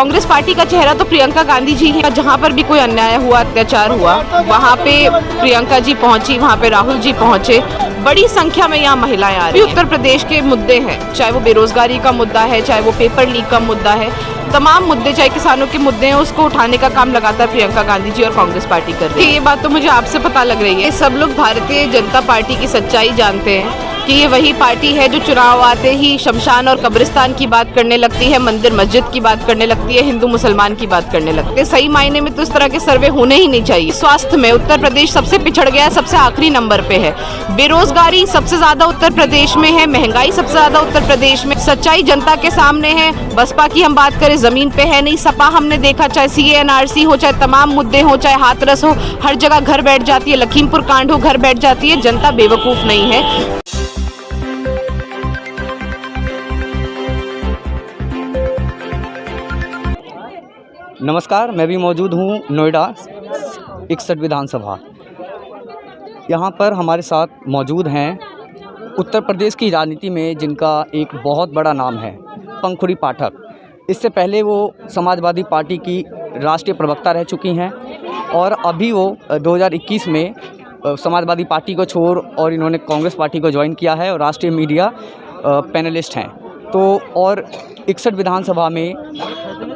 Congress party का चेहरा तो प्रियंका गांधी जी है। जहाँ पर भी कोई अन्याय हुआ, अत्याचार हुआ, वहाँ पे प्रियंका जी पहुंची, वहाँ पे राहुल जी पहुंचे। बड़ी संख्या में यहाँ महिलाएं आ रही हैं। उत्तर प्रदेश के मुद्दे हैं, चाहे वो बेरोजगारी का मुद्दा है, चाहे वो पेपर लीक का मुद्दा है, तमाम मुद्दे, चाहे किसानों के मुद्दे हैं, उसको उठाने का काम लगातार प्रियंका गांधी जी और कांग्रेस पार्टी कर रही है। ये बात तो मुझे आपसे पता लग रही है। सब लोग भारतीय जनता पार्टी की सच्चाई जानते हैं कि ये वही पार्टी है जो चुनाव आते ही शमशान और कब्रिस्तान की बात करने लगती है, मंदिर मस्जिद की बात करने लगती है, हिंदू मुसलमान की बात करने लगती है। सही मायने में तो इस तरह के सर्वे होने ही नहीं चाहिए। स्वास्थ्य में उत्तर प्रदेश सबसे पिछड़ गया है, सबसे आखिरी नंबर पे है। बेरोजगारी सबसे ज्यादा उत्तर प्रदेश में है, महंगाई सबसे ज्यादा उत्तर प्रदेश में। सच्चाई जनता के सामने है। बसपा की हम बात करें, जमीन पे है नहीं। सपा हमने देखा, चाहे CA NRC हो, चाहे तमाम मुद्दे हो, चाहे हाथरस हो, हर जगह घर बैठ जाती है। लखीमपुर कांड हो, घर बैठ जाती है। जनता बेवकूफ नहीं है। नमस्कार, मैं भी मौजूद हूँ नोएडा 61 विधानसभा। यहाँ पर हमारे साथ मौजूद हैं उत्तर प्रदेश की राजनीति में जिनका एक बहुत बड़ा नाम है, पंखुड़ी पाठक। इससे पहले वो समाजवादी पार्टी की राष्ट्रीय प्रवक्ता रह चुकी हैं और अभी वो 2021 में समाजवादी पार्टी को छोड़ और इन्होंने कांग्रेस पार्टी को ज्वाइन किया है और राष्ट्रीय मीडिया पैनलिस्ट हैं। तो और 61 विधानसभा में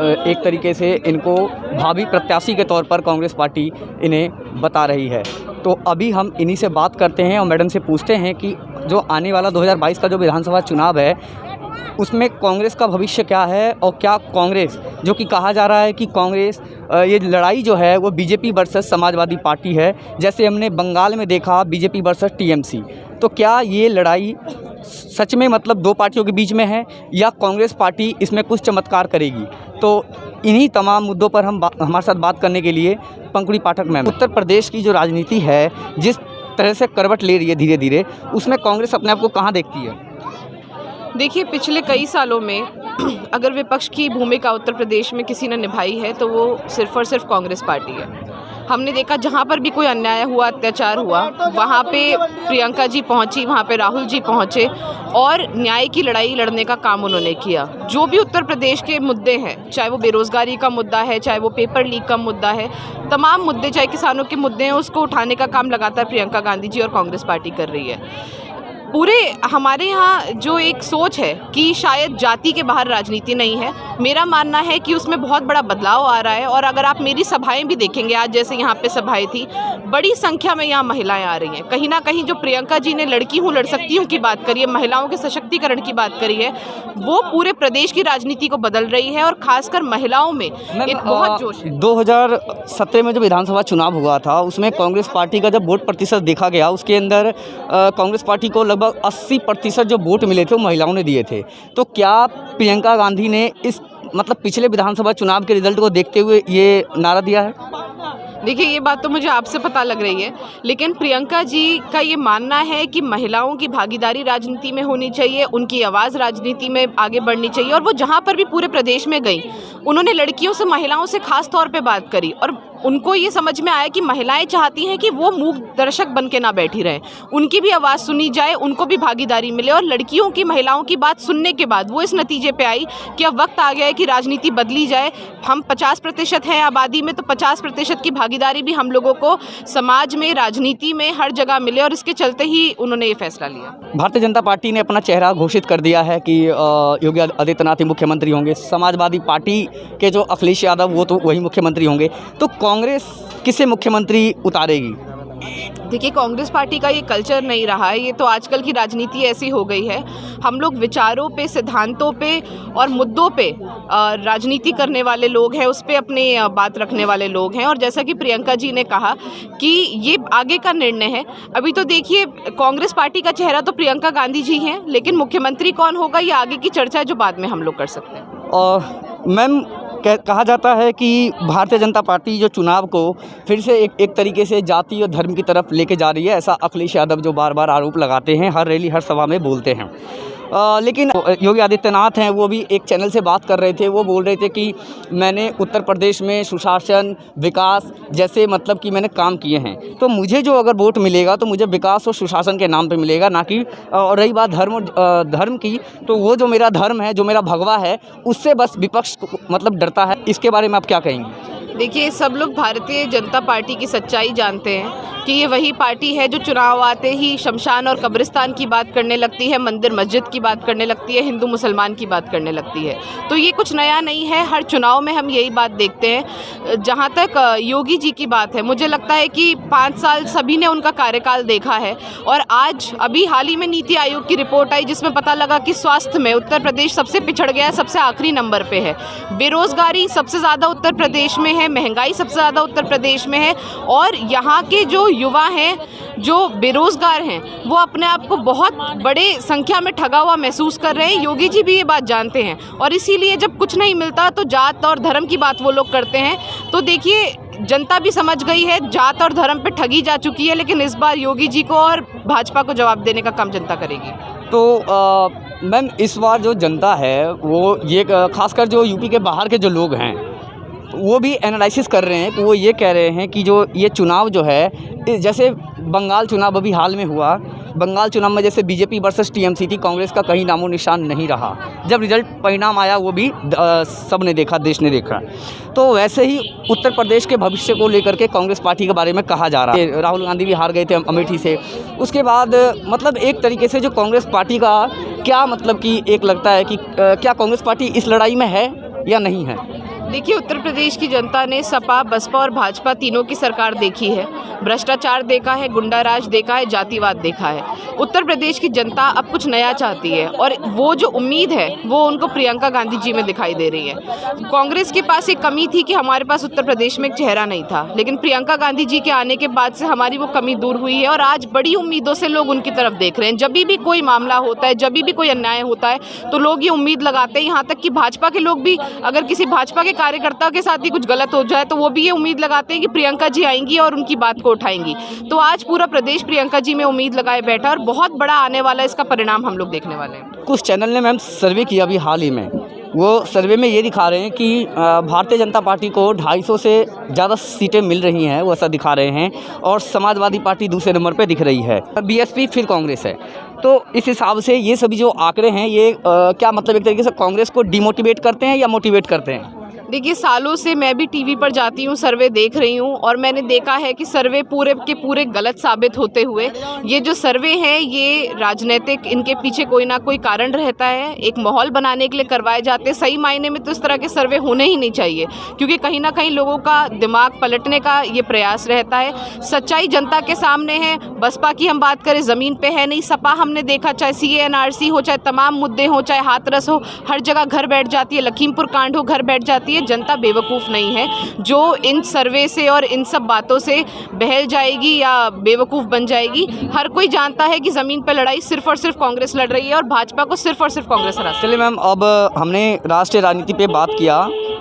एक तरीके से इनको भावी प्रत्याशी के तौर पर कांग्रेस पार्टी इन्हें बता रही है। तो अभी हम इन्हीं से बात करते हैं और मैडम से पूछते हैं कि जो आने वाला 2022 का जो विधानसभा चुनाव है उसमें कांग्रेस का भविष्य क्या है और क्या कांग्रेस, जो कि कहा जा रहा है कि कांग्रेस ये लड़ाई जो है वो बीजेपी वर्सेस समाजवादी पार्टी है, जैसे हमने बंगाल में देखा बीजेपी वर्सेस TMC। तो क्या ये लड़ाई सच में मतलब दो पार्टियों के बीच में है या कांग्रेस पार्टी इसमें कुछ चमत्कार करेगी? तो इन्हीं तमाम मुद्दों पर हमारे साथ बात करने के लिए पंखुड़ी पाठक मैम। उत्तर प्रदेश की जो राजनीति है जिस तरह से करवट ले रही है धीरे धीरे, उसमें कांग्रेस अपने आप को कहाँ देखती है? देखिए, पिछले कई सालों में अगर विपक्ष की भूमिका उत्तर प्रदेश में किसी ने निभाई है तो वो सिर्फ और सिर्फ कांग्रेस पार्टी है। हमने देखा जहाँ पर भी कोई अन्याय हुआ, अत्याचार हुआ, वहाँ पे प्रियंका जी पहुँची, वहाँ पे राहुल जी पहुँचे और न्याय की लड़ाई लड़ने का काम उन्होंने किया। जो भी उत्तर प्रदेश के मुद्दे हैं, चाहे वो बेरोजगारी का मुद्दा है, चाहे वो पेपर लीक का मुद्दा है, तमाम मुद्दे, चाहे किसानों के मुद्दे हैं, उसको उठाने का काम लगातार प्रियंका गांधी जी और कांग्रेस पार्टी कर रही है। पूरे हमारे यहाँ जो एक सोच है कि शायद जाति के बाहर राजनीति नहीं है, मेरा मानना है कि उसमें बहुत बड़ा बदलाव आ रहा है। और अगर आप मेरी सभाएं भी देखेंगे, आज जैसे यहाँ पे सभाएं थी, बड़ी संख्या में यहाँ महिलाएं आ रही हैं। कहीं ना कहीं जो प्रियंका जी ने लड़की हूँ लड़ सकती हूँ की बात करी है, महिलाओं के सशक्तिकरण की बात करी है, वो पूरे प्रदेश की राजनीति को बदल रही है और खासकर महिलाओं में एक बहुत जोश है। 2017 में जब विधानसभा चुनाव हुआ था उसमें कांग्रेस पार्टी का जब वोट प्रतिशत देखा गया, उसके अंदर कांग्रेस पार्टी को लगभग 80% जो वोट मिले थे वो महिलाओं ने दिए थे। तो क्या प्रियंका गांधी ने इस मतलब पिछले विधानसभा चुनाव के रिजल्ट को देखते हुए ये नारा दिया है? देखिए, ये बात तो मुझे आपसे पता लग रही है, लेकिन प्रियंका जी का ये मानना है कि महिलाओं की भागीदारी राजनीति में होनी चाहिए, उनकी आवाज़ राजनीति में आगे बढ़नी चाहिए। और वो जहाँ पर भी पूरे प्रदेश में गई, उन्होंने लड़कियों से, महिलाओं से खास तौर पे बात करी और उनको ये समझ में आया कि महिलाएं चाहती हैं कि वो मूक दर्शक बन के ना बैठी रहें, उनकी भी आवाज़ सुनी जाए, उनको भी भागीदारी मिले। और लड़कियों की, महिलाओं की बात सुनने के बाद वो इस नतीजे पे आई कि अब वक्त आ गया है कि राजनीति बदली जाए। हम 50% हैं आबादी में, तो 50% की भागीदारी भी हम लोगों को समाज में, राजनीति में, हर जगह मिले, और इसके चलते ही उन्होंने ये फैसला लिया। भारतीय जनता पार्टी ने अपना चेहरा घोषित कर दिया है कि योगी आदित्यनाथ ही मुख्यमंत्री होंगे। समाजवादी पार्टी के जो अखिलेश यादव वो तो वही मुख्यमंत्री होंगे। तो कांग्रेस किसे मुख्यमंत्री उतारेगी? देखिए, कांग्रेस पार्टी का ये कल्चर नहीं रहा है, ये तो आजकल की राजनीति ऐसी हो गई है। हम लोग विचारों पे, सिद्धांतों पे और मुद्दों पे राजनीति करने वाले लोग हैं, उस पे अपने बात रखने वाले लोग हैं। और जैसा कि प्रियंका जी ने कहा कि ये आगे का निर्णय है। अभी तो देखिए, कांग्रेस पार्टी का चेहरा तो प्रियंका गांधी जी हैं, लेकिन मुख्यमंत्री कौन होगा ये आगे की चर्चा है, जो बाद में हम लोग कर सकते हैं। मैम, कहा जाता है कि भारतीय जनता पार्टी जो चुनाव को फिर से एक तरीके से जाति और धर्म की तरफ लेके जा रही है, ऐसा अखिलेश यादव जो बार बार आरोप लगाते हैं, हर रैली हर सभा में बोलते हैं। लेकिन योगी आदित्यनाथ हैं, वो भी एक चैनल से बात कर रहे थे। वो बोल रहे थे कि मैंने उत्तर प्रदेश में सुशासन, विकास जैसे मतलब कि मैंने काम किए हैं, तो मुझे जो अगर वोट मिलेगा तो मुझे विकास और सुशासन के नाम पे मिलेगा, ना कि और रही बात धर्म की, तो वो जो मेरा धर्म है, जो मेरा भगवा है, उससे बस विपक्ष मतलब डरता है। इसके बारे में आप क्या कहेंगी? देखिए, सब लोग भारतीय जनता पार्टी की सच्चाई जानते हैं कि ये वही पार्टी है जो चुनाव आते ही शमशान और कब्रिस्तान की बात करने लगती है, मंदिर मस्जिद की बात करने लगती है, हिंदू मुसलमान की बात करने लगती है। तो ये कुछ नया नहीं है, हर चुनाव में हम यही बात देखते हैं। जहाँ तक योगी जी की बात है, मुझे लगता है कि 5 साल सभी ने उनका कार्यकाल देखा है, और आज अभी हाल ही में नीति आयोग की रिपोर्ट आई जिसमें पता लगा कि स्वास्थ्य में उत्तर प्रदेश सबसे पिछड़ गया है, सबसे आखिरी नंबर पे है। बेरोजगारी सबसे ज़्यादा उत्तर प्रदेश में है, महंगाई सबसे ज़्यादा उत्तर प्रदेश में है, और यहाँ के जो युवा हैं, जो बेरोज़गार हैं, वो अपने आप को बहुत बड़े संख्या में ठगा हुआ महसूस कर रहे हैं। योगी जी भी ये बात जानते हैं, और इसीलिए जब कुछ नहीं मिलता तो जात और धर्म की बात वो लोग करते हैं। तो देखिए, जनता भी समझ गई है, जात और धर्म पे ठगी जा चुकी है, लेकिन इस बार योगी जी को और भाजपा को जवाब देने का काम जनता करेगी। तो मैम, इस बार जो जनता है वो ये खासकर जो यूपी के बाहर के जो लोग हैं वो भी एनालिसिस कर रहे हैं कि वो ये कह रहे हैं कि जो ये चुनाव जो है, जैसे बंगाल चुनाव अभी हाल में हुआ, बंगाल चुनाव में जैसे बीजेपी वर्सेस टीएमसी थी, कांग्रेस का कहीं नामो निशान नहीं रहा। जब रिजल्ट परिणाम आया वो भी सब ने देखा, देश ने देखा। तो वैसे ही उत्तर प्रदेश के भविष्य को लेकर के कांग्रेस पार्टी के बारे में कहा जा रहा है। राहुल गांधी भी हार गए थे अमेठी से। उसके बाद मतलब एक तरीके से जो कांग्रेस पार्टी का क्या मतलब कि एक लगता है कि क्या कांग्रेस पार्टी इस लड़ाई में है या नहीं है? देखिए, उत्तर प्रदेश की जनता ने सपा, बसपा और भाजपा तीनों की सरकार देखी है, भ्रष्टाचार देखा है, गुंडाराज देखा है, जातिवाद देखा है। उत्तर प्रदेश की जनता अब कुछ नया चाहती है, और वो जो उम्मीद है वो उनको प्रियंका गांधी जी में दिखाई दे रही है। कांग्रेस के पास एक कमी थी कि हमारे पास उत्तर प्रदेश में एक चेहरा नहीं था, लेकिन प्रियंका गांधी जी के आने के बाद से हमारी वो कमी दूर हुई है, और आज बड़ी उम्मीदों से लोग उनकी तरफ देख रहे हैं। जब भी कोई मामला होता है, जब भी कोई अन्याय होता है, तो लोग ये उम्मीद लगाते हैं, यहाँ तक कि भाजपा के लोग भी, अगर किसी भाजपा के कार्यकर्ता के साथ ही कुछ गलत हो जाए तो वो भी ये उम्मीद लगाते हैं कि प्रियंका जी आएंगी और उनकी बात को उठाएंगी। तो आज पूरा प्रदेश प्रियंका जी में उम्मीद लगाए बैठा, और बहुत बड़ा आने वाला इसका परिणाम हम लोग देखने वाले हैं। कुछ चैनल ने मैम सर्वे किया अभी हाल ही में, वो सर्वे में ये दिखा रहे हैं कि भारतीय जनता पार्टी को 250 से ज़्यादा सीटें मिल रही हैं, वो ऐसा दिखा रहे हैं, और समाजवादी पार्टी दूसरे नंबर पे दिख रही है, बीएसपी फिर कांग्रेस है। तो इस हिसाब से ये सभी जो आंकड़े हैं, ये क्या मतलब एक तरीके से कांग्रेस को डिमोटिवेट करते हैं या मोटिवेट करते हैं? देखिए, सालों से मैं भी टीवी पर जाती हूँ, सर्वे देख रही हूँ, और मैंने देखा है कि सर्वे पूरे के पूरे गलत साबित होते हुए, ये जो सर्वे हैं ये राजनीतिक, इनके पीछे कोई ना कोई कारण रहता है, एक माहौल बनाने के लिए करवाए जाते हैं। सही मायने में तो इस तरह के सर्वे होने ही नहीं चाहिए, क्योंकि कहीं ना कहीं लोगों का दिमाग पलटने का ये प्रयास रहता है। सच्चाई जनता के सामने है। बसपा की हम बात करें, ज़मीन पे है नहीं। सपा हमने देखा, चाहे CA-NRC हो, चाहे तमाम मुद्दे हो, चाहे हाथरस हो, हर जगह घर बैठ जाती है। लखीमपुर कांड हो, घर बैठ जाती है। जनता बेवकूफ़ नहीं है जो इन सर्वे से और इन सब बातों से बहल जाएगी या बेवकूफ़ बन जाएगी। हर कोई जानता है कि ज़मीन पर लड़ाई सिर्फ और सिर्फ कांग्रेस लड़ रही है, और भाजपा को सिर्फ और सिर्फ कांग्रेस हरा। चलिए मैम, अब हमने राष्ट्रीय राजनीति पे बात किया।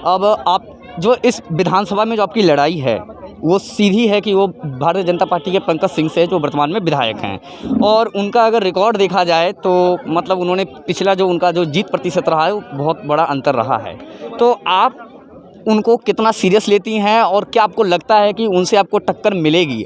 अब आप जो इस विधानसभा में जो आपकी लड़ाई है वो सीधी है कि वो भारतीय जनता पार्टी के पंकज सिंह से, जो वर्तमान में विधायक हैं, और उनका अगर रिकॉर्ड देखा जाए तो मतलब उन्होंने पिछला जो उनका जो जीत प्रतिशत रहा है वो बहुत बड़ा अंतर रहा है। तो आप उनको कितना सीरियस लेती हैं, और क्या आपको लगता है कि उनसे आपको टक्कर मिलेगी?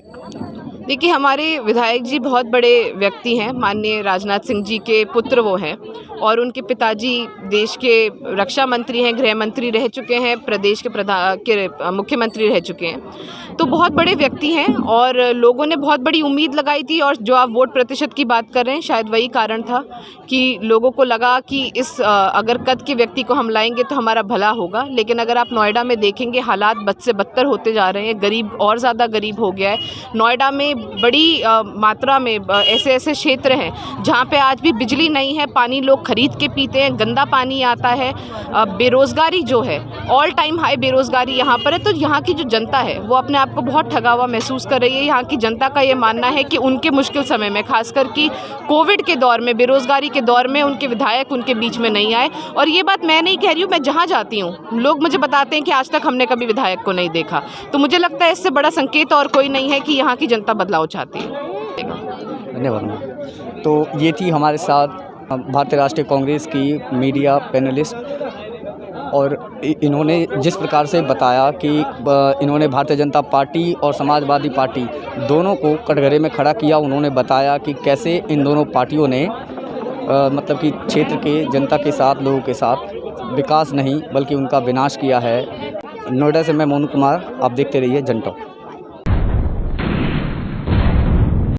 देखिए, हमारे विधायक जी बहुत बड़े व्यक्ति हैं, माननीय राजनाथ सिंह जी के पुत्र वो हैं, और उनके पिताजी देश के रक्षा मंत्री हैं, गृह मंत्री रह चुके हैं, प्रदेश के मुख्यमंत्री रह चुके हैं। तो बहुत बड़े व्यक्ति हैं, और लोगों ने बहुत बड़ी उम्मीद लगाई थी। और जो आप वोट प्रतिशत की बात कर रहे हैं, शायद वही कारण था कि लोगों को लगा कि इस अगर कद के व्यक्ति को हम लाएंगे तो हमारा भला होगा। लेकिन अगर आप नोएडा में देखेंगे, हालात बद से बदतर होते जा रहे हैं, गरीब और ज़्यादा गरीब हो गया है। नोएडा में बड़ी मात्रा में ऐसे ऐसे क्षेत्र हैं जहाँ पे आज भी बिजली नहीं है, पानी लोग खरीद के पीते हैं, गंदा पानी आता है। बेरोज़गारी जो है, ऑल टाइम हाई बेरोज़गारी यहाँ पर है। तो यहाँ की जो जनता है वो अपने आप को बहुत ठगा हुआ महसूस कर रही है। यहाँ की जनता का ये मानना है कि उनके मुश्किल समय में, खासकर कि कोविड के दौर में, बेरोज़गारी के दौर में, उनके विधायक उनके बीच में नहीं आए। और ये बात मैं नहीं कह रही हूँ, मैं जहाँ जाती हूँ लोग मुझे बताते हैं कि आज तक हमने कभी विधायक को नहीं देखा। तो मुझे लगता है इससे बड़ा संकेत और कोई नहीं है कि यहाँ की जनता बदलाव चाहती है। धन्यवाद। तो ये थी हमारे साथ भारतीय राष्ट्रीय कांग्रेस की मीडिया पैनलिस्ट, और इन्होंने जिस प्रकार से बताया कि इन्होंने भारतीय जनता पार्टी और समाजवादी पार्टी दोनों को कटघरे में खड़ा किया। उन्होंने बताया कि कैसे इन दोनों पार्टियों ने मतलब कि क्षेत्र के जनता के साथ, लोगों के साथ विकास नहीं बल्कि उनका विनाश किया है। नोएडा से मैं मोनू कुमार, आप देखते रहिए जनटॉक।